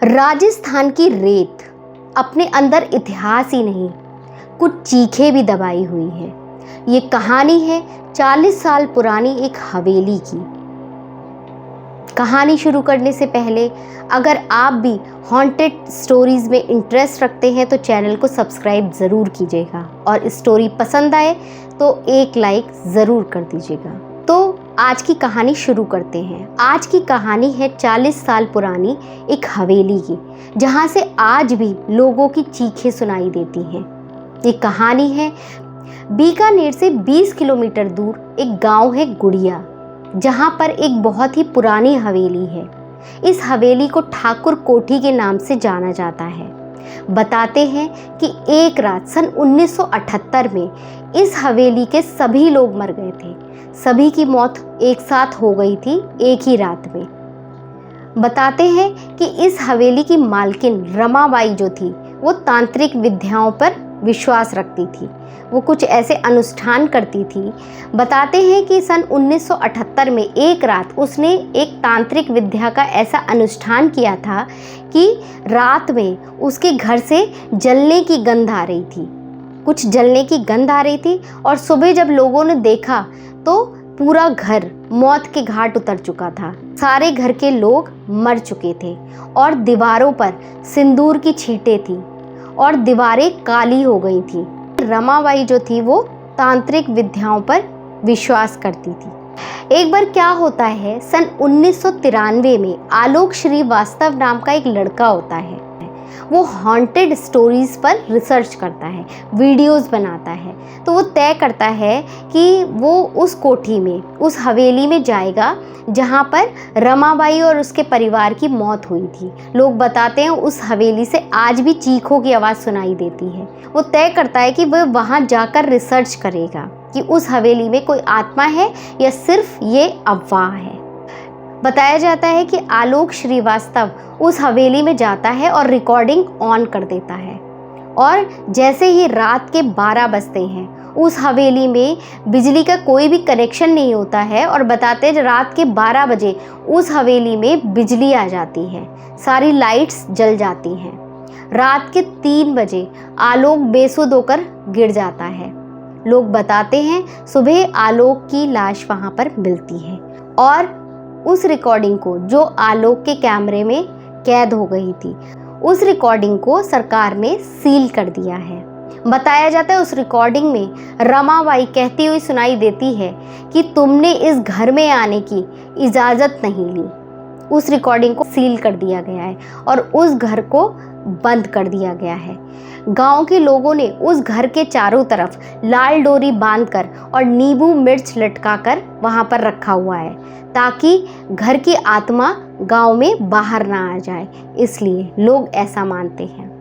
राजस्थान की रेत अपने अंदर इतिहास ही नहीं, कुछ चीखें भी दबाई हुई है। ये कहानी है 40 साल पुरानी एक हवेली की। कहानी शुरू करने से पहले अगर आप भी हॉन्टेड स्टोरीज़ में इंटरेस्ट रखते हैं तो चैनल को सब्सक्राइब ज़रूर कीजिएगा और स्टोरी पसंद आए तो एक लाइक ज़रूर कर दीजिएगा। तो आज की कहानी शुरू करते हैं। आज की कहानी है 40 साल पुरानी एक हवेली की, जहाँ से आज भी लोगों की चीखें सुनाई देती हैं। ये कहानी है बीकानेर से 20 किलोमीटर दूर एक गांव है गुड़िया, जहाँ पर एक बहुत ही पुरानी हवेली है। इस हवेली को ठाकुर कोठी के नाम से जाना जाता है। बताते हैं कि एक रात सन 1978 में इस हवेली के सभी लोग मर गए थे। सभी की मौत एक साथ हो गई थी एक ही रात में। बताते हैं कि इस हवेली की मालकिन रमाबाई जो थी वो तांत्रिक विद्याओं पर विश्वास रखती थी। वो कुछ ऐसे अनुष्ठान करती थी। बताते हैं कि सन 1978 में एक रात उसने एक तांत्रिक विद्या का ऐसा अनुष्ठान किया था कि रात में उसके घर से जलने की गंध आ रही थी। कुछ जलने की गंध आ रही थी और सुबह जब लोगों ने देखा तो पूरा घर मौत के घाट उतर चुका था। सारे घर के लोग मर चुके थे और दीवारों पर सिंदूर की छींटें थी और दीवारें काली हो गई थी। रमाबाई जो थी वो तांत्रिक विद्याओं पर विश्वास करती थी। एक बार क्या होता है, सन 1993 में आलोक श्रीवास्तव नाम का एक लड़का होता है। वो हॉन्टेड स्टोरीज़ पर रिसर्च करता है, वीडियोस बनाता है। तो वो तय करता है कि वो उस कोठी में, उस हवेली में जाएगा जहाँ पर रमाबाई और उसके परिवार की मौत हुई थी। लोग बताते हैं उस हवेली से आज भी चीखों की आवाज़ सुनाई देती है। वो तय करता है कि वह वहाँ जाकर रिसर्च करेगा कि उस हवेली में कोई आत्मा है या सिर्फ ये अफवाह है। बताया जाता है कि आलोक श्रीवास्तव उस हवेली में जाता है और रिकॉर्डिंग ऑन कर देता है और जैसे ही रात के 12 बजते हैं उस हवेली में बिजली का कोई भी कनेक्शन नहीं होता है और बताते हैं रात के 12 बजे उस हवेली में बिजली आ जाती है, सारी लाइट्स जल जाती हैं। रात के 3 बजे आलोक बेसुध होकर गिर जाता है। लोग बताते हैं सुबह आलोक की लाश वहाँ पर मिलती है और उस रिकॉर्डिंग को जो आलोक के कैमरे में कैद हो गई थी, उस रिकॉर्डिंग को सरकार ने सील कर दिया है। बताया जाता है उस रिकॉर्डिंग में रमाबाई कहती हुई सुनाई देती है कि तुमने इस घर में आने की इजाज़त नहीं ली। उस रिकॉर्डिंग को सील कर दिया गया है और उस घर को बंद कर दिया गया है। गांव के लोगों ने उस घर के चारों तरफ लाल डोरी बांधकर और नींबू मिर्च लटकाकर वहां पर रखा हुआ है ताकि घर की आत्मा गांव में बाहर ना आ जाए, इसलिए लोग ऐसा मानते हैं।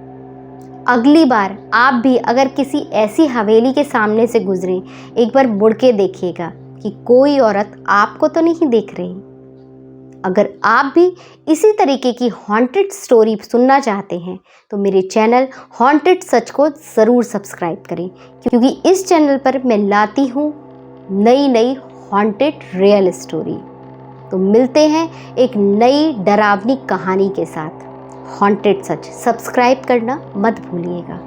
अगली बार आप भी अगर किसी ऐसी हवेली के सामने से गुजरें, एक बार मुड़ के देखिएगा कि कोई औरत आपको तो नहीं देख रही। अगर आप भी इसी तरीके की हॉन्टेड स्टोरी सुनना चाहते हैं तो मेरे चैनल हॉन्टेड सच को ज़रूर सब्सक्राइब करें, क्योंकि इस चैनल पर मैं लाती हूँ नई नई हॉन्टेड रियल स्टोरी। तो मिलते हैं एक नई डरावनी कहानी के साथ। हॉन्टेड सच सब्सक्राइब करना मत भूलिएगा।